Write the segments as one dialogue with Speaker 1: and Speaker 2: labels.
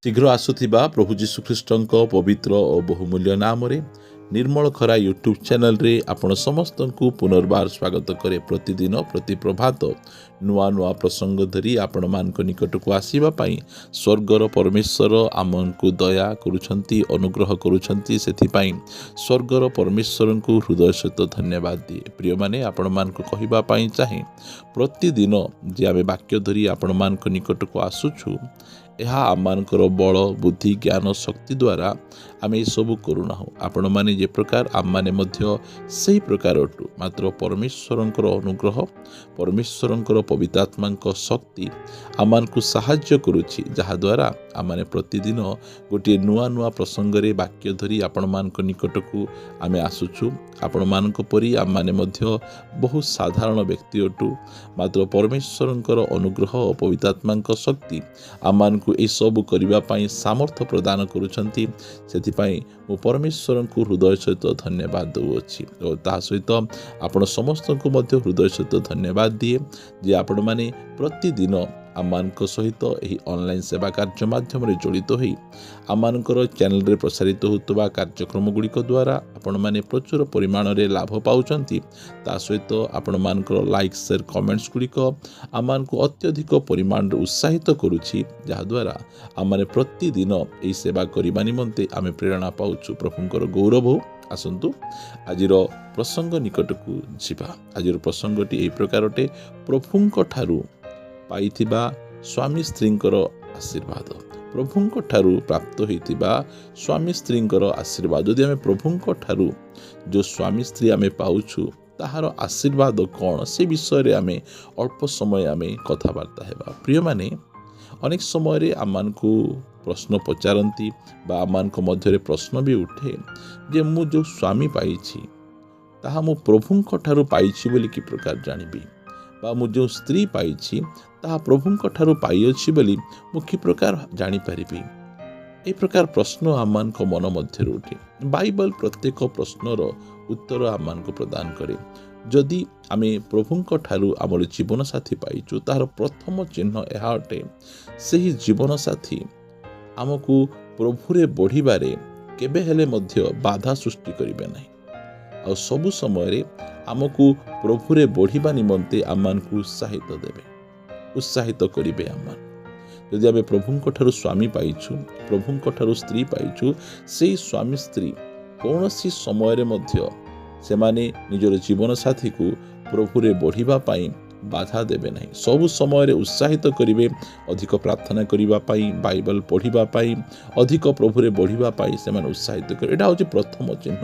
Speaker 1: शीघ्र आसुथिबा प्रभु जीशुख्रीष्टଙ୍କ पवित्र और बहुमूल्य नाम रे निर्मल खरा यूट्यूब चैनल रे आपण समस्त को पुनर्बार स्वागत करे। प्रतिदिन प्रति प्रभात नुआ नुआ प्रसंग धरी आपण मान निकट को आसीबा पई स्वर्गर परमेश्वर आमन को दया करूछंती, अनुग्रह करूछंती। सेथि पई स्वर्गर परमेश्वर को हृदय सहित धन्यवाद दिए। प्रिय माने आपण मान को कहिबा पई चाहे प्रतिदिन जे आमे वाक्य धरी आपण मान निकट को आसुछु ଏହା ଆମମାନଙ୍କର ବଳ ବୁଦ୍ଧି ଜ୍ଞାନ ଶକ୍ତି ଦ୍ୱାରା ଆମେ ଏସବୁ କରୁନା। ଆପଣ ମାନେ ଯେ ପ୍ରକାର ଆମମାନେ ମଧ୍ୟ ସେହି ପ୍ରକାର ଅଟୁ। ମାତ୍ର ପରମେଶ୍ୱରଙ୍କର ଅନୁଗ୍ରହ, ପରମେଶ୍ୱରଙ୍କର ପବିତ୍ରାତ୍ମାଙ୍କ ଶକ୍ତି ଆମମାନଙ୍କୁ ସାହାଯ୍ୟ କରୁଛି, ଯାହାଦ୍ୱାରା ଆମମାନେ ପ୍ରତିଦିନ ଗୋଟିଏ ନୂଆ ନୂଆ ପ୍ରସଙ୍ଗରେ ବାକ୍ୟ ଧରି ଆପଣମାନଙ୍କ ନିକଟକୁ ଆମେ ଆସୁଛୁ। ଆପଣମାନଙ୍କ ପରି ଆମମାନେ ମଧ୍ୟ ବହୁ ସାଧାରଣ ବ୍ୟକ୍ତି ଅଟୁ। ମାତ୍ର ପରମେଶ୍ୱରଙ୍କର ଅନୁଗ୍ରହ ଓ ପବିତ୍ରାତ୍ମାଙ୍କ ଶକ୍ତି ଆମମାନଙ୍କୁ ଏସବୁ କରିବା ପାଇଁ ସାମର୍ଥ୍ୟ ପ୍ରଦାନ କରୁଛନ୍ତି। ସେଥିପାଇଁ ମୁଁ ପରମେଶ୍ୱରଙ୍କୁ ହୃଦୟ ସହିତ ଧନ୍ୟବାଦ ଦେଉଅଛି ଓ ତାହା ସହିତ ଆପଣ ସମସ୍ତଙ୍କୁ ମଧ୍ୟ ହୃଦୟ ସହିତ ଧନ୍ୟବାଦ ଦିଏ ଯେ ଆପଣମାନେ ପ୍ରତିଦିନ ଆମମାନଙ୍କ ସହିତ ଏହି ଅନଲାଇନ୍ ସେବା କାର୍ଯ୍ୟ ମାଧ୍ୟମରେ ଜଡ଼ିତ ହୋଇ ଆମମାନଙ୍କର ଚ୍ୟାନେଲରେ ପ୍ରସାରିତ ହେଉଥିବା କାର୍ଯ୍ୟକ୍ରମ ଗୁଡ଼ିକ ଦ୍ୱାରା ଆପଣମାନେ ପ୍ରଚୁର ପରିମାଣରେ ଲାଭ ପାଉଛନ୍ତି। ତା ସହିତ ଆପଣମାନଙ୍କର ଲାଇକ୍ ସେୟାର କମେଣ୍ଟସ୍ ଗୁଡ଼ିକ ଆମମାନଙ୍କୁ ଅତ୍ୟଧିକ ପରିମାଣରେ ଉତ୍ସାହିତ କରୁଛି, ଯାହାଦ୍ୱାରା ଆମମାନେ ପ୍ରତିଦିନ ଏହି ସେବା କରିବା ନିମନ୍ତେ ଆମେ ପ୍ରେରଣା ପାଉଛୁ। ପ୍ରଭୁଙ୍କର ଗୌରବ। ଆସନ୍ତୁ ଆଜିର ପ୍ରସଙ୍ଗ ନିକଟକୁ ଯିବା। ଆଜିର ପ୍ରସଙ୍ଗଟି ଏହି ପ୍ରକାରଟେ, ପ୍ରଭୁଙ୍କ ଠାରୁ ପାଇଥିବା ସ୍ୱାମୀ ସ୍ତ୍ରୀଙ୍କର ଆଶୀର୍ବାଦ। ପ୍ରଭୁଙ୍କ ଠାରୁ ପ୍ରାପ୍ତ ହୋଇଥିବା ସ୍ୱାମୀ ସ୍ତ୍ରୀଙ୍କର ଆଶୀର୍ବାଦ। ଯଦି ଆମେ ପ୍ରଭୁଙ୍କ ଠାରୁ ଯେଉଁ ସ୍ୱାମୀ ସ୍ତ୍ରୀ ଆମେ ପାଉଛୁ ତାହାର ଆଶୀର୍ବାଦ କ'ଣ, ସେ ବିଷୟରେ ଆମେ ଅଳ୍ପ ସମୟ ଆମେ କଥାବାର୍ତ୍ତା ହେବା। ପ୍ରିୟମାନେ, ଅନେକ ସମୟରେ ଆମମାନଙ୍କୁ ପ୍ରଶ୍ନ ପଚାରନ୍ତି ବା ଆମମାନଙ୍କ ମଧ୍ୟରେ ପ୍ରଶ୍ନ ବି ଉଠେ ଯେ ମୁଁ ଯେଉଁ ସ୍ୱାମୀ ପାଇଛି ତାହା ମୁଁ ପ୍ରଭୁଙ୍କ ଠାରୁ ପାଇଛି ବୋଲି କି ପ୍ରକାର ଜାଣିବି, ବା ମୁଁ ଯେଉଁ ସ୍ତ୍ରୀ ପାଇଛି ତାହା ପ୍ରଭୁଙ୍କ ଠାରୁ ପାଇଅଛି ବୋଲି ମୁଁ କି ପ୍ରକାର ଜାଣିପାରିବି। ଏହି ପ୍ରକାର ପ୍ରଶ୍ନ ଆମମାନଙ୍କ ମନ ମଧ୍ୟରେ ଉଠେ। ବାଇବଲ ପ୍ରତ୍ୟେକ ପ୍ରଶ୍ନର ଉତ୍ତର ଆମମାନଙ୍କୁ ପ୍ରଦାନ କରେ। ଯଦି ଆମେ ପ୍ରଭୁଙ୍କ ଠାରୁ ଆମର ଜୀବନସାଥୀ ପାଇଛୁ ତାହାର ପ୍ରଥମ ଚିହ୍ନ ଏହା ଅଟେ, ସେହି ଜୀବନସାଥୀ ଆମକୁ ପ୍ରଭୁରେ ବଢ଼ିବାରେ କେବେ ହେଲେ ମଧ୍ୟ ବାଧା ସୃଷ୍ଟି କରିବେ ନାହିଁ ଆଉ ସବୁ ସମୟରେ ଆମକୁ ପ୍ରଭୁରେ ବଢ଼ିବା ନିମନ୍ତେ ଆମମାନଙ୍କୁ ଉତ୍ସାହିତ ଦେବେ, ଉତ୍ସାହିତ କରିବେ। ଯଦି ଆମେ ପ୍ରଭୁଙ୍କ ଠାରୁ ସ୍ୱାମୀ ପାଇଛୁ, ପ୍ରଭୁଙ୍କ ଠାରୁ ସ୍ତ୍ରୀ ପାଇଛୁ, ସେହି ସ୍ୱାମୀ ସ୍ତ୍ରୀ କୌଣସି ସମୟରେ ମଧ୍ୟ ସେମାନେ ନିଜର ଜୀବନସାଥୀକୁ ପ୍ରଭୁରେ ବଢ଼ିବା ପାଇଁ ବାଧା ଦେବେ ନାହିଁ। ସବୁ ସମୟରେ ଉତ୍ସାହିତ କରିବେ, ଅଧିକ ପ୍ରାର୍ଥନା କରିବା ପାଇଁ, ବାଇବଲ ପଢ଼ିବା ପାଇଁ, ଅଧିକ ପ୍ରଭୁରେ ବଢ଼ିବା ପାଇଁ ସେମାନେ ଉତ୍ସାହିତ କରିବେ। ଏଇଟା ହେଉଛି ପ୍ରଥମ ଚିହ୍ନ।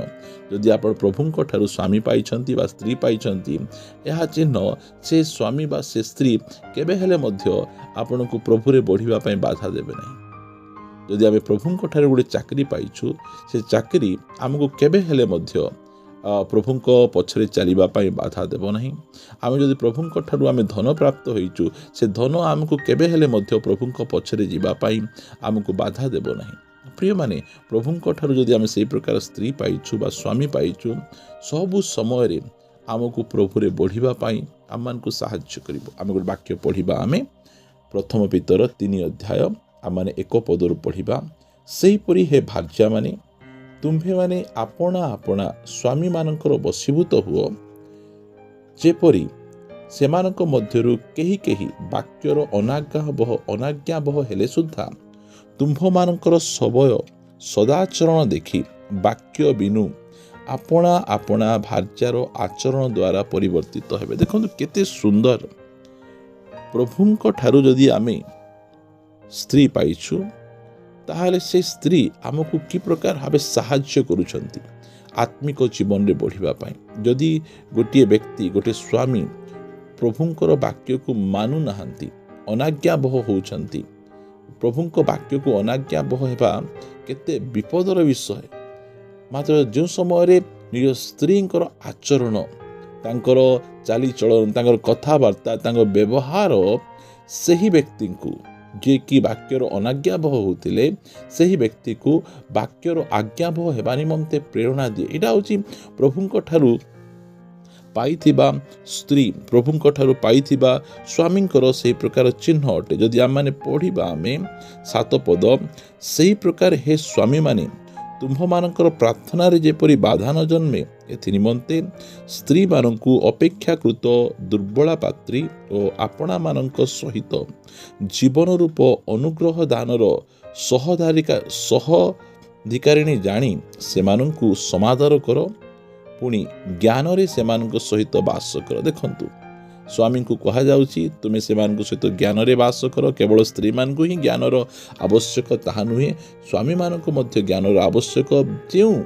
Speaker 1: ଯଦି ଆପଣ ପ୍ରଭୁଙ୍କ ଠାରୁ ସ୍ୱାମୀ ପାଇଛନ୍ତି ବା ସ୍ତ୍ରୀ ପାଇଛନ୍ତି, ଏହା ଚିହ୍ନ ସେ ସ୍ୱାମୀ ବା ସେ ସ୍ତ୍ରୀ କେବେ ହେଲେ ମଧ୍ୟ ଆପଣଙ୍କୁ ପ୍ରଭୁରେ ବଢ଼ିବା ପାଇଁ ବାଧା ଦେବେ ନାହିଁ। ଯଦି ଆମେ ପ୍ରଭୁଙ୍କ ଠାରୁ ଗୋଟେ ଚାକିରି ପାଇଛୁ, ସେ ଚାକିରି ଆମକୁ କେବେ ହେଲେ ମଧ୍ୟ ପ୍ରଭୁଙ୍କ ପଛରେ ଚାଲିବା ପାଇଁ ବାଧା ଦେବ ନାହିଁ। ଆମେ ଯଦି ପ୍ରଭୁଙ୍କ ଠାରୁ ଆମେ ଧନ ପ୍ରାପ୍ତ ହୋଇଛୁ, ସେ ଧନ ଆମକୁ କେବେ ହେଲେ ମଧ୍ୟ ପ୍ରଭୁଙ୍କ ପଛରେ ଯିବା ପାଇଁ ଆମକୁ ବାଧା ଦେବ ନାହିଁ। ପ୍ରିୟମାନେ, ପ୍ରଭୁଙ୍କ ଠାରୁ ଯଦି ଆମେ ସେହି ପ୍ରକାର ସ୍ତ୍ରୀ ପାଇଛୁ ବା ସ୍ୱାମୀ ପାଇଛୁ, ସବୁ ସମୟରେ ଆମକୁ ପ୍ରଭୁରେ ବଢ଼ିବା ପାଇଁ ଆମମାନଙ୍କୁ ସାହାଯ୍ୟ କରିବ। ଆମେ ଗୋଟେ ବାକ୍ୟ ପଢ଼ିବା, ଆମେ ପ୍ରଥମ ପିତର 3 ଅଧ୍ୟାୟ ଆମମାନେ 1 ପଦରୁ ପଢ଼ିବା। ସେହିପରି ହେ ଭାର୍ଯ୍ୟାମାନେ, ତୁମ୍ଭେମାନେ ଆପଣା ଆପଣା ସ୍ୱାମୀମାନଙ୍କର ବଶୀଭୂତ ହୁଅ, ଯେପରି ସେମାନଙ୍କ ମଧ୍ୟରୁ କେହି କେହି ବାକ୍ୟର ଅନାଜ୍ଞାବହ ହେଲେ ସୁଦ୍ଧା ତୁମ୍ଭମାନଙ୍କର ସବୟ ସଦାଚରଣ ଦେଖି ବାକ୍ୟ ବିନୁ ଆପଣା ଆପଣା ଭାର୍ଯ୍ୟାର ଆଚରଣ ଦ୍ୱାରା ପରିବର୍ତ୍ତିତ ହେବେ। ଦେଖନ୍ତୁ କେତେ ସୁନ୍ଦର। ପ୍ରଭୁଙ୍କ ଠାରୁ ଯଦି ଆମେ ସ୍ତ୍ରୀ ପାଇଛୁ, ତାହେଲେ ସେ ସ୍ତ୍ରୀ ଆମକୁ କି ପ୍ରକାର ଭାବେ ସାହାଯ୍ୟ କରୁଛନ୍ତି ଆତ୍ମିକ ଜୀବନରେ ବଢ଼ିବା ପାଇଁ। ଯଦି ଗୋଟିଏ ବ୍ୟକ୍ତି, ଗୋଟିଏ ସ୍ୱାମୀ ପ୍ରଭୁଙ୍କର ବାକ୍ୟକୁ ମାନୁନାହାନ୍ତି, ଅନାଜ୍ଞାବହ ହେଉଛନ୍ତି, ପ୍ରଭୁଙ୍କ ବାକ୍ୟକୁ ଅନାଜ୍ଞାବହ ହେବା କେତେ ବିପଦର ବିଷୟ। ମାତ୍ର ଯେଉଁ ସମୟରେ ନିଜ ସ୍ତ୍ରୀଙ୍କର ଆଚରଣ, ତାଙ୍କର ଚାଲିଚଳନ, ତାଙ୍କର କଥାବାର୍ତ୍ତା, ତାଙ୍କର ବ୍ୟବହାର ସେହି ବ୍ୟକ୍ତିଙ୍କୁ, ଯିଏକି ବାକ୍ୟର ଅନାଜ୍ଞାବହ ହେଉଥିଲେ, ସେହି ବ୍ୟକ୍ତିକୁ ବାକ୍ୟର ଆଜ୍ଞାବହ ହେବା ନିମନ୍ତେ ପ୍ରେରଣା ଦିଏ। ଏଇଟା ହେଉଛି ପ୍ରଭୁଙ୍କ ଠାରୁ ପାଇଥିବା ସ୍ତ୍ରୀ ପ୍ରଭୁଙ୍କ ଠାରୁ ପାଇଥିବା ସ୍ୱାମୀଙ୍କର ସେହି ପ୍ରକାର ଚିହ୍ନ ଅଟେ। ଯଦି ଆମମାନେ ପଢ଼ିବା ଆମେ 7 ପଦ, ସେହି ପ୍ରକାର ହେ ସ୍ୱାମୀମାନେ ତୁମ୍ଭମାନଙ୍କର ପ୍ରାର୍ଥନାରେ ଯେପରି ବାଧା ନ ଜନ୍ମେ ଏଥି ନିମନ୍ତେ ସ୍ତ୍ରୀମାନଙ୍କୁ ଅପେକ୍ଷାକୃତ ଦୁର୍ବଳା ପାତ୍ରୀ ଓ ଆପଣାମାନଙ୍କ ସହିତ ଜୀବନ ରୂପ ଅନୁଗ୍ରହ ଦାନର ସହଧିକାରିଣୀ ଜାଣି ସେମାନଙ୍କୁ ସମାଦର କର, ପୁଣି ଜ୍ଞାନରେ ସେମାନଙ୍କ ସହିତ ବାସ କର। ଦେଖନ୍ତୁ, ସ୍ୱାମୀଙ୍କୁ କୁହାଯାଉଛି ତୁମେ ସେମାନଙ୍କ ସହିତ ଜ୍ଞାନରେ ବାସ କର। କେବଳ ସ୍ତ୍ରୀମାନଙ୍କୁ ହିଁ ଜ୍ଞାନର ଆବଶ୍ୟକ ତାହା ନୁହେଁ, ସ୍ୱାମୀମାନଙ୍କୁ ମଧ୍ୟ ଜ୍ଞାନର ଆବଶ୍ୟକ। ଯେଉଁ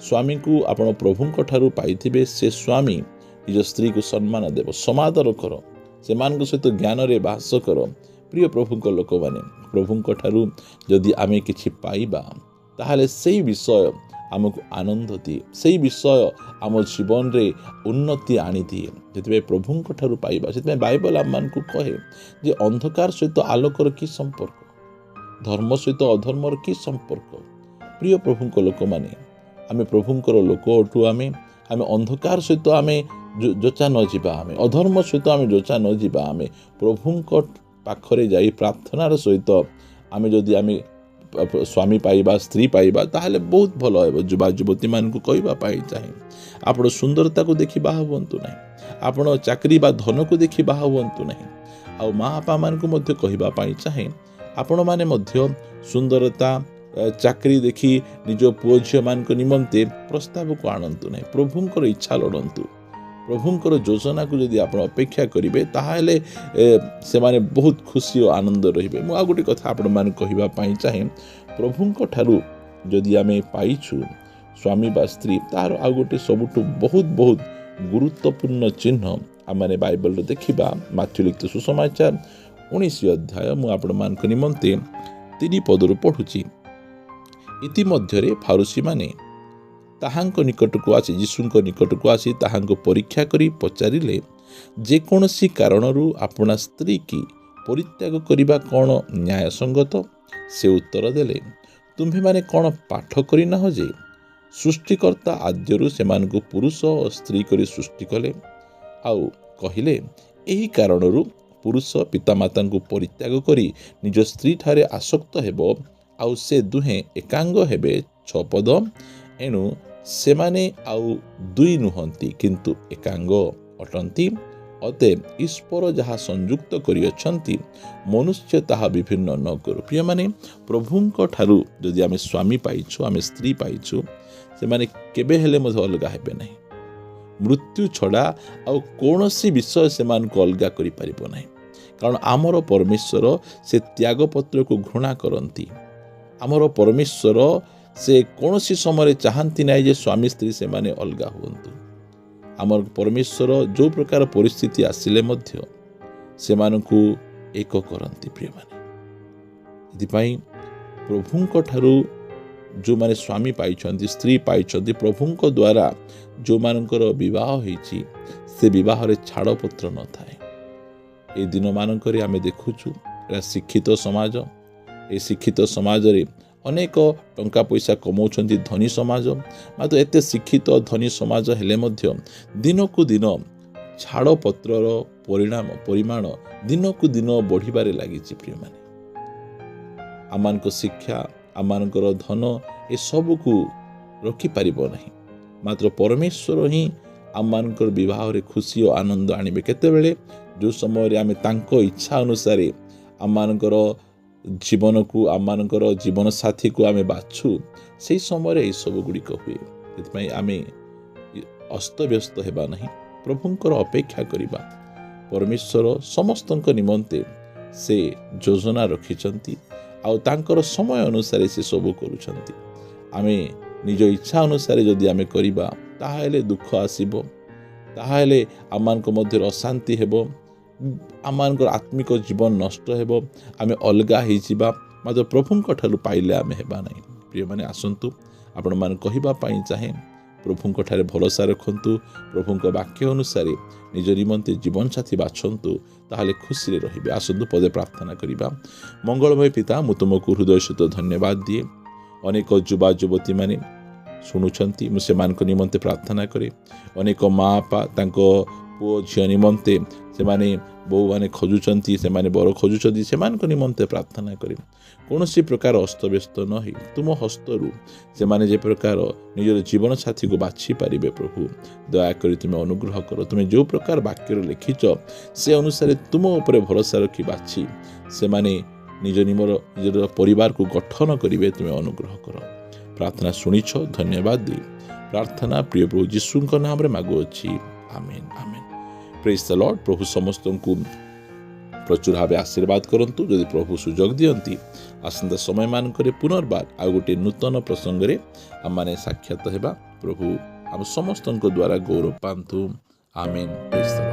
Speaker 1: ସ୍ୱାମୀଙ୍କୁ ଆପଣ ପ୍ରଭୁଙ୍କ ଠାରୁ ପାଇଥିବେ ସେ ସ୍ୱାମୀ ନିଜ ସ୍ତ୍ରୀକୁ ସମ୍ମାନ ଦେବ, ସମାଦର କର, ସେମାନଙ୍କ ସହିତ ଜ୍ଞାନରେ ବାସ କର। ପ୍ରିୟ ପ୍ରଭୁଙ୍କ ଲୋକମାନେ, ପ୍ରଭୁଙ୍କ ଠାରୁ ଯଦି ଆମେ କିଛି ପାଇବା ତାହେଲେ ସେଇ ବିଷୟ ଆମକୁ ଆନନ୍ଦ ଦିଏ, ସେଇ ବିଷୟ ଆମ ଜୀବନରେ ଉନ୍ନତି ଆଣିଦିଏ। ସେଥିପାଇଁ ପ୍ରଭୁଙ୍କ ଠାରୁ ପାଇବା। ସେଥିପାଇଁ ବାଇବଲ ଆମମାନଙ୍କୁ କହେ ଯେ ଅନ୍ଧକାର ସହିତ ଆଲୋକର କି ସମ୍ପର୍କ, ଧର୍ମ ସହିତ ଅଧର୍ମର କି ସମ୍ପର୍କ। ପ୍ରିୟ ପ୍ରଭୁଙ୍କ ଲୋକମାନେ, ଆମେ ପ୍ରଭୁଙ୍କର ଲୋକ ଅଟୁ। ଆମେ ଅନ୍ଧକାର ସହିତ ଆମେ ଯୋଚା ନ ଯିବା, ଆମେ ଅଧର୍ମ ସହିତ ଆମେ ଯୋଚା ନ ଯିବା। ଆମେ ପ୍ରଭୁଙ୍କ ପାଖରେ ଯାଇ ପ୍ରାର୍ଥନାର ସହିତ ଆମେ ଯଦି ଆମେ ସ୍ୱାମୀ ପାଇବା, ସ୍ତ୍ରୀ ପାଇବା, ତାହେଲେ ବହୁତ ଭଲ ହେବ। ଯୁବା ଯୁବତୀମାନଙ୍କୁ କହିବା ପାଇଁ ଚାହେଁ, ଆପଣ ସୁନ୍ଦରତାକୁ ଦେଖି ବାହା ହୁଅନ୍ତୁ ନାହିଁ, ଆପଣ ଚାକିରି ବା ଧନକୁ ଦେଖି ବାହା ହୁଅନ୍ତୁ ନାହିଁ। ଆଉ ମା' ବାପାମାନଙ୍କୁ ମଧ୍ୟ କହିବା ପାଇଁ ଚାହେଁ, ଆପଣମାନେ ମଧ୍ୟ ସୁନ୍ଦରତା ଚାକିରି ଦେଖି ନିଜ ପୁଅ ଝିଅମାନଙ୍କ ନିମନ୍ତେ ପ୍ରସ୍ତାବକୁ ଆଣନ୍ତୁ ନାହିଁ। ପ୍ରଭୁଙ୍କର ଇଚ୍ଛା ଲୋଡ଼ନ୍ତୁ। ପ୍ରଭୁଙ୍କର ଯୋଜନାକୁ ଯଦି ଆପଣ ଅପେକ୍ଷା କରିବେ ତାହେଲେ ସେମାନେ ବହୁତ ଖୁସି ଓ ଆନନ୍ଦ ରହିବେ। ମୁଁ ଆଉ ଗୋଟେ କଥା ଆପଣମାନଙ୍କୁ କହିବା ପାଇଁ ଚାହେଁ, ପ୍ରଭୁଙ୍କ ଠାରୁ ଯଦି ଆମେ ପାଇଛୁ ସ୍ୱାମୀ ବା ସ୍ତ୍ରୀ, ତାହାର ଆଉ ଗୋଟେ ସବୁଠୁ ବହୁତ ଗୁରୁତ୍ୱପୂର୍ଣ୍ଣ ଚିହ୍ନ ଆମମାନେ ବାଇବଲରେ ଦେଖିବା। ମାଥ୍ୟୁ ଲିଖିତ ସୁସମାଚାର 19 ଅଧ୍ୟାୟ, ମୁଁ ଆପଣମାନଙ୍କ ନିମନ୍ତେ 3 ପଦରୁ ପଢ଼ୁଛି। ଇତିମଧ୍ୟରେ ଫାରୁସୀମାନେ ତାହାଙ୍କ ନିକଟକୁ ଆସି ଯୀଶୁଙ୍କ ନିକଟକୁ ଆସି ତାହାଙ୍କୁ ପରୀକ୍ଷା କରି ପଚାରିଲେ, ଯେକୌଣସି କାରଣରୁ ଆପଣା ସ୍ତ୍ରୀ କି ପରିତ୍ୟାଗ କରିବା କ'ଣ ନ୍ୟାୟସଙ୍ଗତ? ସେ ଉତ୍ତର ଦେଲେ, ତୁମ୍ଭେମାନେ କ'ଣ ପାଠ କରିନାହ ଯେ ସୃଷ୍ଟିକର୍ତ୍ତା ଆଦ୍ୟରୁ ସେମାନଙ୍କୁ ପୁରୁଷ ଓ ସ୍ତ୍ରୀ କରି ସୃଷ୍ଟି କଲେ, ଆଉ କହିଲେ, ଏହି କାରଣରୁ ପୁରୁଷ ପିତାମାତାଙ୍କୁ ପରିତ୍ୟାଗ କରି ନିଜ ସ୍ତ୍ରୀଠାରେ ଆସକ୍ତ ହେବ, ଆଉ ସେ ଦୁହେଁ ଏକାଙ୍ଗ ହେବେ। 6 ପଦ, ଏଣୁ ସେମାନେ ଆଉ ଦୁଇ ନୁହନ୍ତି କିନ୍ତୁ ଏକାଙ୍ଗ ଅଟନ୍ତି। ଅତଏବ ଈଶ୍ୱର ଯାହା ସଂଯୁକ୍ତ କରିଅଛନ୍ତି ମନୁଷ୍ୟ ତାହା ବିଭିନ୍ନ ନ କରୁ। ପ୍ରିୟମାନେ, ପ୍ରଭୁଙ୍କ ଠାରୁ ଯଦି ଆମେ ସ୍ୱାମୀ ପାଇଛୁ, ଆମେ ସ୍ତ୍ରୀ ପାଇଛୁ, ସେମାନେ କେବେ ହେଲେ ମଧ୍ୟ ଅଲଗା ହେବେ ନାହିଁ। ମୃତ୍ୟୁ ଛଡ଼ା ଆଉ କୌଣସି ବିଷୟ ସେମାନଙ୍କୁ ଅଲଗା କରିପାରିବ ନାହିଁ। କାରଣ ଆମର ପରମେଶ୍ୱର ସେ ତ୍ୟାଗପତ୍ରକୁ ଘୃଣା କରନ୍ତି। ଆମର ପରମେଶ୍ୱର ସେ କୌଣସି ସମୟରେ ଚାହାନ୍ତି ନାହିଁ ଯେ ସ୍ୱାମୀ ସ୍ତ୍ରୀ ସେମାନେ ଅଲଗା ହୁଅନ୍ତୁ। ଆମର ପରମେଶ୍ୱର ଯେଉଁ ପ୍ରକାର ପରିସ୍ଥିତି ଆସିଲେ ମଧ୍ୟ ସେମାନଙ୍କୁ ଏକ କରନ୍ତି। ପ୍ରିୟମାନେ, ସେଥିପାଇଁ ପ୍ରଭୁଙ୍କ ଠାରୁ ଯେଉଁମାନେ ସ୍ୱାମୀ ପାଇଛନ୍ତି, ସ୍ତ୍ରୀ ପାଇଛନ୍ତି, ପ୍ରଭୁଙ୍କ ଦ୍ୱାରା ଯେଉଁମାନଙ୍କର ବିବାହ ହେଇଛି, ସେ ବିବାହରେ ଛାଡ଼ପତ୍ର ନଥାଏ। ଏ ଦିନମାନଙ୍କରେ ଆମେ ଦେଖୁଛୁ, ଏହା ଶିକ୍ଷିତ ସମାଜ। ଏ ଶିକ୍ଷିତ ସମାଜରେ ଅନେକ ଟଙ୍କା ପଇସା କମାଉଛନ୍ତି ଧନୀ ସମାଜ। ମାତ୍ର ଏତେ ଶିକ୍ଷିତ ଧନୀ ସମାଜ ହେଲେ ମଧ୍ୟ ଦିନକୁ ଦିନ ଛାଡ଼ପତ୍ରର ପରିମାଣ ଦିନକୁ ଦିନ ବଢ଼ିବାରେ ଲାଗିଛି। ପ୍ରିୟମାନେ, ଆମମାନଙ୍କ ଶିକ୍ଷା, ଆମମାନଙ୍କର ଧନ ଏସବୁକୁ ରଖିପାରିବ ନାହିଁ। ମାତ୍ର ପରମେଶ୍ୱର ହିଁ ଆମମାନଙ୍କର ବିବାହରେ ଖୁସି ଓ ଆନନ୍ଦ ଆଣିବେ। କେତେବେଳେ? ଯେଉଁ ସମୟରେ ଆମେ ତାଙ୍କ ଇଚ୍ଛା ଅନୁସାରେ ଆମମାନଙ୍କର ଜୀବନକୁ, ଆମମାନଙ୍କର ଜୀବନ ସାଥୀକୁ ଆମେ ବାଛୁ, ସେହି ସମୟରେ ଏସବୁ ଗୁଡ଼ିକ ହୁଏ। ସେଥିପାଇଁ ଆମେ ଅସ୍ତବ୍ୟସ୍ତ ହେବା ନାହିଁ, ପ୍ରଭୁଙ୍କର ଅପେକ୍ଷା କରିବା। ପରମେଶ୍ୱର ସମସ୍ତଙ୍କ ନିମନ୍ତେ ସେ ଯୋଜନା ରଖିଛନ୍ତି, ଆଉ ତାଙ୍କର ସମୟ ଅନୁସାରେ ସେ ସବୁ କରୁଛନ୍ତି। ଆମେ ନିଜ ଇଚ୍ଛା ଅନୁସାରେ ଯଦି ଆମେ କରିବା, ତାହେଲେ ଦୁଃଖ ଆସିବ, ତାହେଲେ ଆମମାନଙ୍କ ମଧ୍ୟରେ ଅଶାନ୍ତି ହେବ, ଆମମାନଙ୍କର ଆତ୍ମିକ ଜୀବନ ନଷ୍ଟ ହେବ, ଆମେ ଅଲଗା ହେଇଯିବା। ମାତ୍ର ପ୍ରଭୁଙ୍କ ଠାରୁ ପାଇଲେ ଆମେ ହେବା ନାହିଁ। ପ୍ରିୟମାନେ, ଆସନ୍ତୁ ଆପଣମାନେ କହିବା ପାଇଁ ଚାହେଁ, ପ୍ରଭୁଙ୍କ ଠାରେ ଭରସା ରଖନ୍ତୁ, ପ୍ରଭୁଙ୍କ ବାକ୍ୟ ଅନୁସାରେ ନିଜ ନିମନ୍ତେ ଜୀବନସାଥୀ ବାଛନ୍ତୁ, ତାହେଲେ ଖୁସିରେ ରହିବେ। ଆସନ୍ତୁ ପଦେ ପ୍ରାର୍ଥନା କରିବା। ମଙ୍ଗଳମୟ ପିତା, ମୁଁ ତୁମକୁ ହୃଦୟ ସହିତ ଧନ୍ୟବାଦ ଦିଏ। ଅନେକ ଯୁବା ଯୁବତୀମାନେ ଶୁଣୁଛନ୍ତି ମୁଁ ସେମାନଙ୍କ ନିମନ୍ତେ ପ୍ରାର୍ଥନା କରେ। ଅନେକ ମା' ବାପା ତାଙ୍କ ପୁଅ ଝିଅ ନିମନ୍ତେ ସେମାନେ ବୋଉମାନେ ଖୋଜୁଛନ୍ତି, ସେମାନେ ବର ଖୋଜୁଛନ୍ତି, ସେମାନଙ୍କ ନିମନ୍ତେ ପ୍ରାର୍ଥନା କରେ। କୌଣସି ପ୍ରକାର ଅସ୍ତବ୍ୟସ୍ତ ନ ହୋଇ ତୁମ ହସ୍ତରୁ ସେମାନେ ଯେ ପ୍ରକାର ନିଜର ଜୀବନ ସାଥୀକୁ ବାଛି ପାରିବେ ପ୍ରଭୁ ଦୟାକରି ତୁମେ ଅନୁଗ୍ରହ କର। ତୁମେ ଯେଉଁ ପ୍ରକାର ବାକ୍ୟରେ ଲେଖିଛ ସେ ଅନୁସାରେ ତୁମ ଉପରେ ଭରସା ରଖି ବାଛି ସେମାନେ ନିଜର ପରିବାରକୁ ଗଠନ କରିବେ, ତୁମେ ଅନୁଗ୍ରହ କର। ପ୍ରାର୍ଥନା ଶୁଣିଛ, ଧନ୍ୟବାଦ ଦେଇ ପ୍ରାର୍ଥନା ପ୍ରିୟ ପ୍ରଭୁ ଯୀଶୁଙ୍କ ନାମରେ ମାଗୁଅଛି, ଆମେନ୍ ଆମେନ୍। ପ୍ରେଜ୍ ଦ ଲର୍ଡ। ପ୍ରଭୁ ସମସ୍ତଙ୍କୁ ପ୍ରଚୁର ଭାବେ ଆଶୀର୍ବାଦ କରନ୍ତୁ। ଯଦି ପ୍ରଭୁ ସୁଯୋଗ ଦିଅନ୍ତି ଆସନ୍ତା ସମୟମାନଙ୍କରେ ପୁନର୍ବାର ଆଉ ଗୋଟିଏ ନୂତନ ପ୍ରସଙ୍ଗରେ ଆମମାନେ ସାକ୍ଷାତ ହେବା। ପ୍ରଭୁ ଆମ ସମସ୍ତଙ୍କ ଦ୍ୱାରା ଗୌରବ ପାଆନ୍ତୁ। ଆମେନ୍। ପ୍ରେଜ୍ ଦ ଲର୍ଡ।